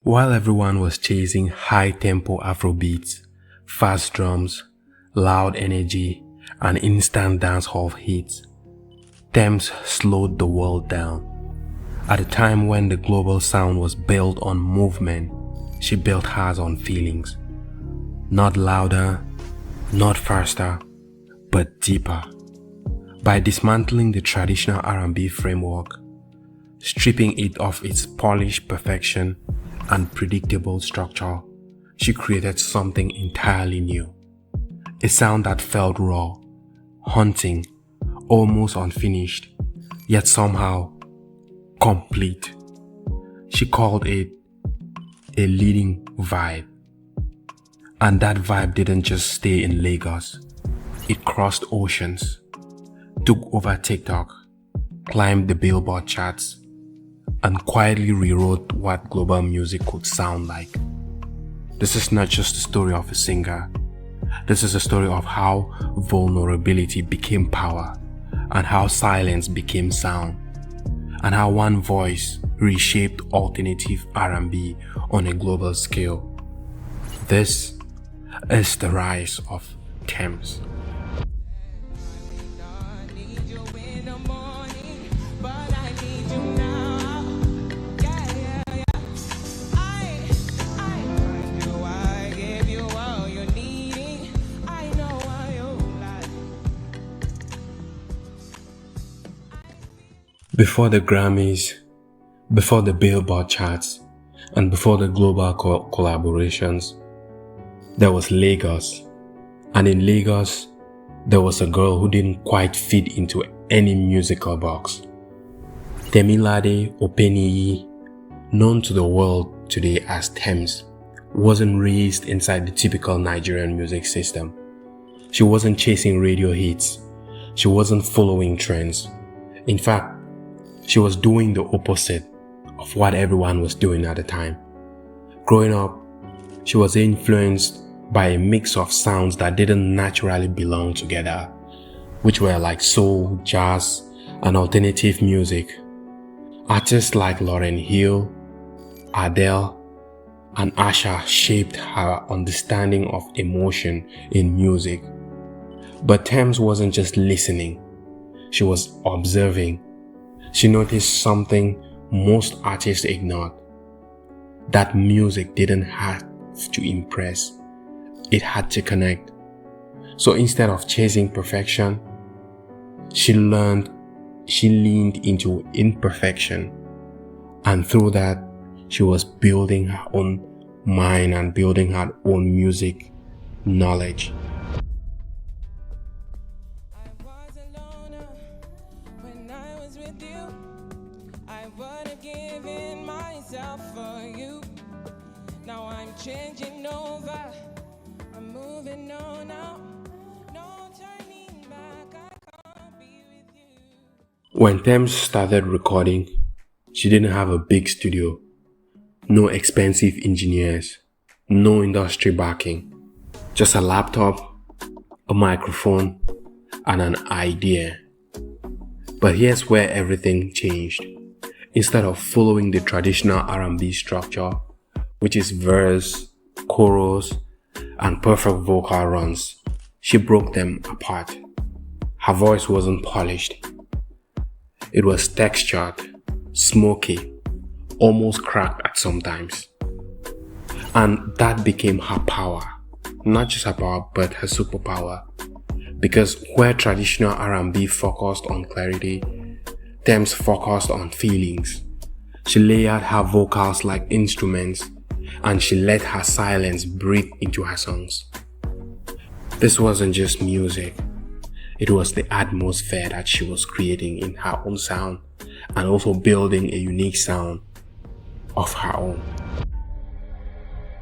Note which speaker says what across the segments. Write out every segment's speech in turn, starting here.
Speaker 1: While everyone was chasing high-tempo Afrobeats, fast drums, loud energy, and instant dancehall hits, Tems slowed the world down. At a time when the global sound was built on movement, she built hers on feelings. Not louder, not faster, but deeper. By dismantling the traditional R&B framework, stripping it of its polished perfection and predictable structure, she created something entirely new. A sound that felt raw, haunting, almost unfinished, yet somehow complete. She called it a leading vibe. And that vibe didn't just stay in Lagos. It crossed oceans, took over TikTok, climbed the Billboard charts, and quietly rewrote what global music could sound like. This is not just a story of a singer. This is a story of how vulnerability became power, and how silence became sound, and how one voice reshaped alternative R&B on a global scale. This is the rise of Tems. Before the Grammys, before the Billboard charts, and before the global collaborations, there was Lagos. And in Lagos, there was a girl who didn't quite fit into any musical box. Temilade Openiyi, known to the world today as Tems, wasn't raised inside the typical Nigerian music system. She wasn't chasing radio hits. She wasn't following trends. In fact, she was doing the opposite of what everyone was doing at the time. Growing up, she was influenced by a mix of sounds that didn't naturally belong together, which were like soul, jazz, and alternative music. Artists like Lauryn Hill, Adele, and Asha shaped her understanding of emotion in music. But Tems wasn't just listening, she was observing. She noticed something most artists ignored: that music didn't have to impress, it had to connect. So instead of chasing perfection, she leaned into imperfection, and through that, she was building her own mind and building her own music knowledge.
Speaker 2: Changing over, I'm moving on now, no turning back, I can't be with you.
Speaker 1: When Tems started recording, she didn't have a big studio, no expensive engineers, no industry backing, just a laptop, a microphone, and an idea. But here's where everything changed. Instead of following the traditional R&B structure, which is verse, chorus, and perfect vocal runs, she broke them apart. Her voice wasn't polished. It was textured, smoky, almost cracked at sometimes. And that became her power. Not just her power, but her superpower. Because where traditional R&B focused on clarity, Tems focused on feelings. She layered her vocals like instruments, and she let her silence breathe into her songs. This wasn't just music, it was the atmosphere that she was creating in her own sound, and also building a unique sound of her own.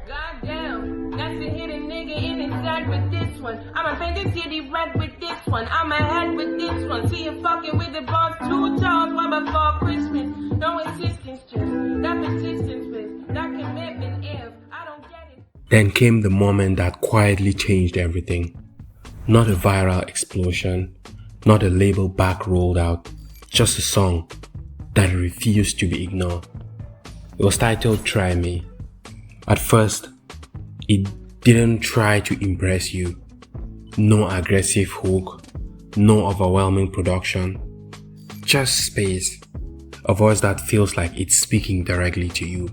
Speaker 2: Goddamn, that's a hidden nigga in inside with this one. I'ma paint this city red with this one. I'ma head with this one. See you fucking with the boss 2 times one before Christmas. No insistence, just that persistence with that commitment. If I don't get it.
Speaker 1: Then came the moment that quietly changed everything. Not a viral explosion, not a label back rolled out, just a song that refused to be ignored. It was titled Try Me, At first, it didn't try to impress you. No aggressive hook, no overwhelming production, just space, a voice that feels like it's speaking directly to you.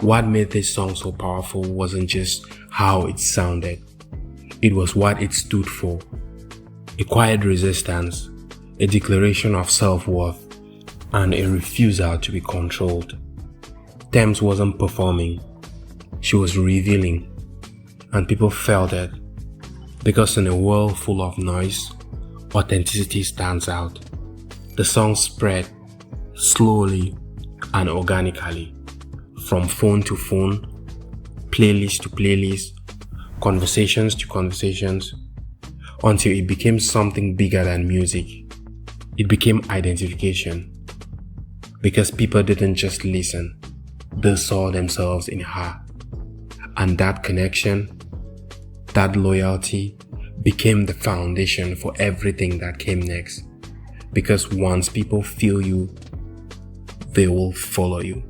Speaker 1: What made this song so powerful wasn't just how it sounded, it was what it stood for. A quiet resistance, a declaration of self-worth, and a refusal to be controlled. Tems wasn't performing, she was revealing, and people felt it, because in a world full of noise, authenticity stands out. The song spread slowly and organically, from phone to phone, playlist to playlist, conversations to conversations, until it became something bigger than music. It became identification, because people didn't just listen, they saw themselves in her. And that connection, that loyalty, became the foundation for everything that came next. Because once people feel you, they will follow you.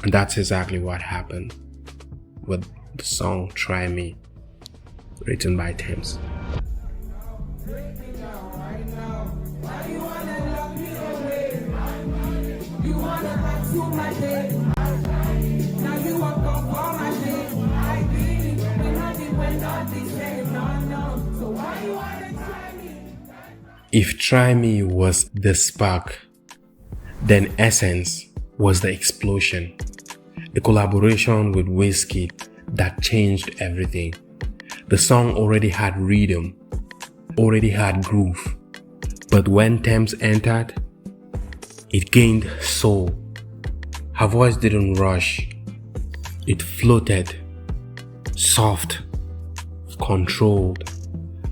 Speaker 1: And that's exactly what happened with the song Try Me, written by Tems. If Try Me was the spark, then Essence was the explosion. A collaboration with Wizkid that changed everything. The song already had rhythm, already had groove, but when Tems entered, it gained soul. Her voice didn't rush, it floated, soft, controlled,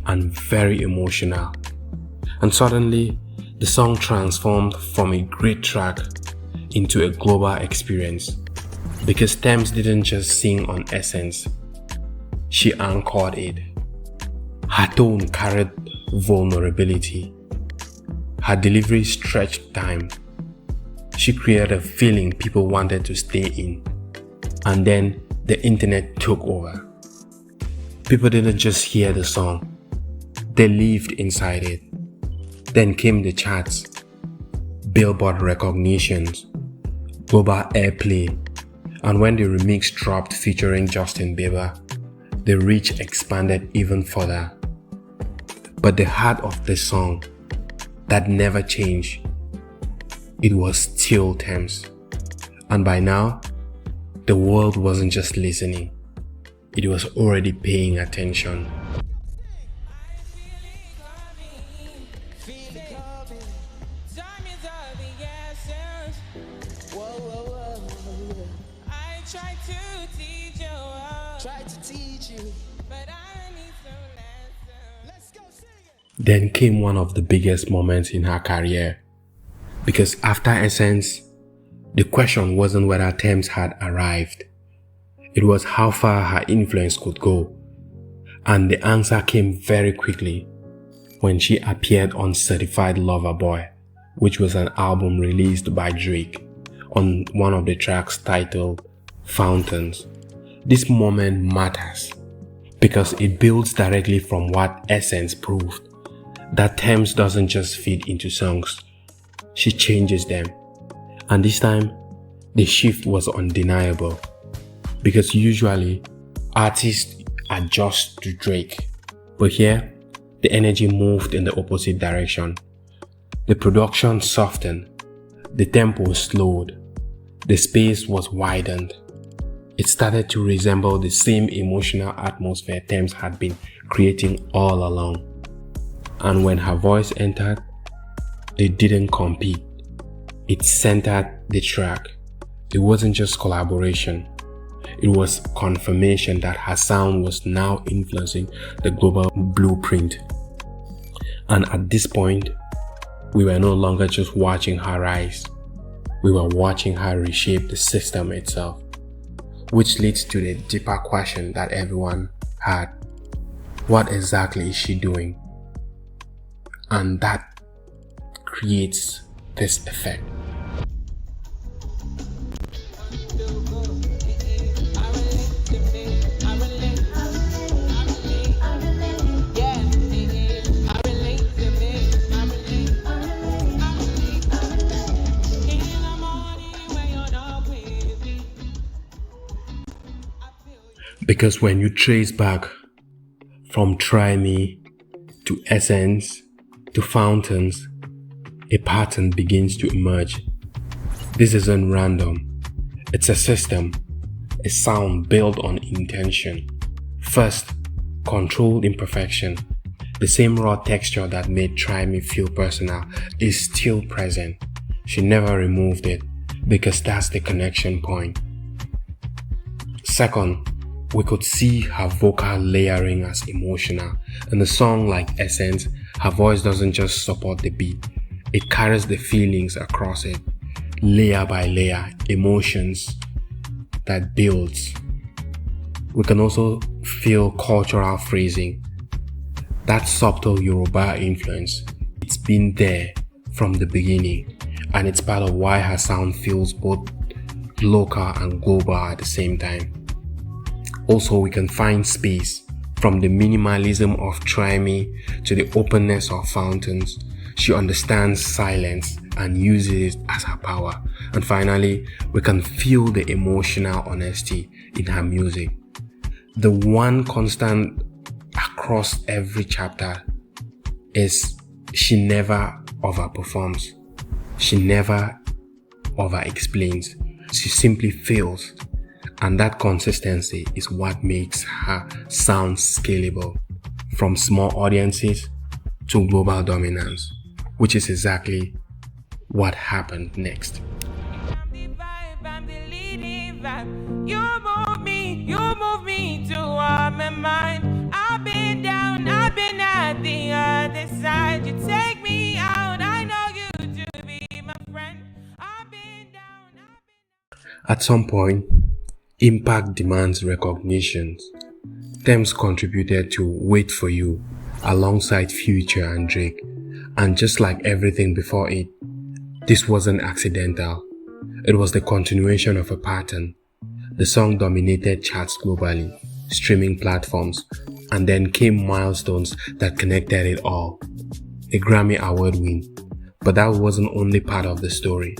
Speaker 1: and very emotional. And suddenly, the song transformed from a great track into a global experience. Because Tems didn't just sing on Essence, she anchored it. Her tone carried vulnerability. Her delivery stretched time. She created a feeling people wanted to stay in. And then the internet took over. People didn't just hear the song, they lived inside it. Then came the charts, Billboard recognitions, global airplay, and when the remix dropped featuring Justin Bieber, the reach expanded even further. But the heart of the song, that never changed, it was still Tems. And by now, the world wasn't just listening, it was already paying attention. Then came one of the biggest moments in her career. Because after Essence, the question wasn't whether Tems had arrived. It was how far her influence could go. And the answer came very quickly when she appeared on Certified Lover Boy, which was an album released by Drake, on one of the tracks titled Fountains. This moment matters because it builds directly from what Essence proved, that Tems doesn't just fit into songs, she changes them. And this time, the shift was undeniable, because usually artists adjust to Drake, but here the energy moved in the opposite direction. The production softened, the tempo slowed, the space was widened. It started to resemble the same emotional atmosphere Tems had been creating all along. And when her voice entered, it didn't compete. It centered the track. It wasn't just collaboration. It was confirmation that her sound was now influencing the global blueprint. And at this point, we were no longer just watching her rise. We were watching her reshape the system itself. Which leads to the deeper question that everyone had. What exactly is she doing? And that creates this effect. Because when you trace back from Try Me to Essence to Fountains, a pattern begins to emerge. This isn't random. It's a system, a sound built on intention. First, controlled imperfection. The same raw texture that made Try Me feel personal is still present. She never removed it because that's the connection point. Second, we could see her vocal layering as emotional. In a song like Essence, her voice doesn't just support the beat, it carries the feelings across it, layer by layer, emotions that builds. We can also feel cultural phrasing, that subtle Yoruba influence. It's been there from the beginning, and it's part of why her sound feels both local and global at the same time. Also, we can find space from the minimalism of Try Me to the openness of Fountains. She understands silence and uses it as her power. And finally, we can feel the emotional honesty in her music. The one constant across every chapter is she never overperforms. She never over-explains. She simply feels. And that consistency is what makes her sound scalable from small audiences to global dominance, which is exactly what happened next.
Speaker 2: You move me to my mind. I've been down, I've been at the other side. You take me out, I know you to be my friend. I've been down.
Speaker 1: At some point, impact demands recognition. Tems contributed to Wait For You alongside Future and Drake, and just like everything before it, this wasn't accidental. It was the continuation of a pattern. The song dominated charts globally, streaming platforms, and then came milestones that connected it all. A Grammy Award win, but that wasn't only part of the story.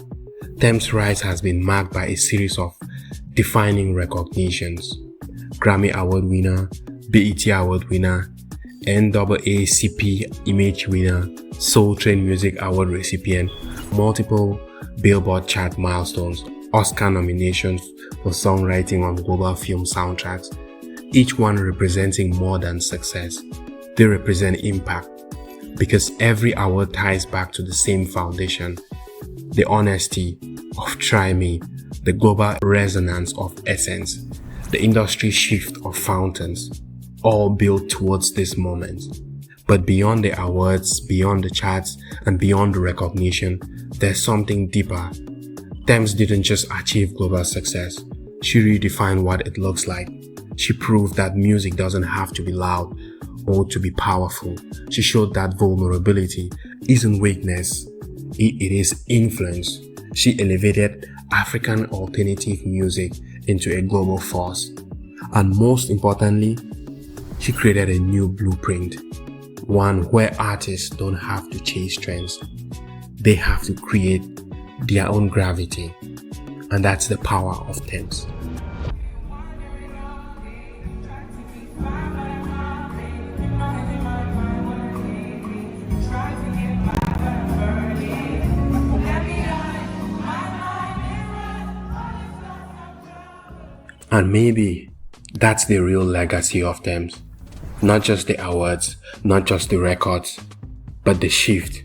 Speaker 1: Tems' rise has been marked by a series of defining recognitions. Grammy Award winner, BET Award winner, NAACP Image winner, Soul Train Music Award recipient, multiple Billboard chart milestones, Oscar nominations for songwriting on global film soundtracks, each one representing more than success. They represent impact because every award ties back to the same foundation: the honesty of Try Me, the global resonance of Essence, the industry shift of Fountains, all built towards this moment. But beyond the awards, beyond the charts, and beyond the recognition, there's something deeper. Tems didn't just achieve global success, she redefined what it looks like. She proved that music doesn't have to be loud or to be powerful. She showed that vulnerability isn't weakness, it is influence. She elevated African alternative music into a global force. And most importantly, she created a new blueprint, one where artists don't have to chase trends. They have to create their own gravity. And that's the power of Tems. And maybe that's the real legacy of Tems. Not just the awards, not just the records, but the shift.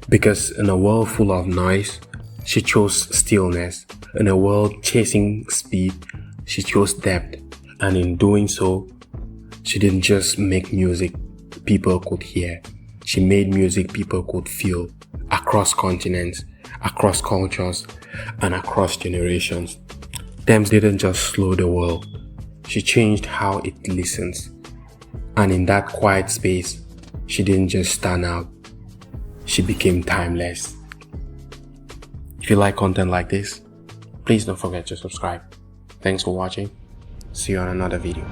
Speaker 1: Because in a world full of noise, she chose stillness. In a world chasing speed, she chose depth. And in doing so, she didn't just make music people could hear. She made music people could feel across continents, across cultures, and across generations. Tems didn't just slow the world, she changed how it listens. And in that quiet space, she didn't just stand out, she became timeless. If you like content like this, please don't forget to subscribe. Thanks for watching. See you on another video.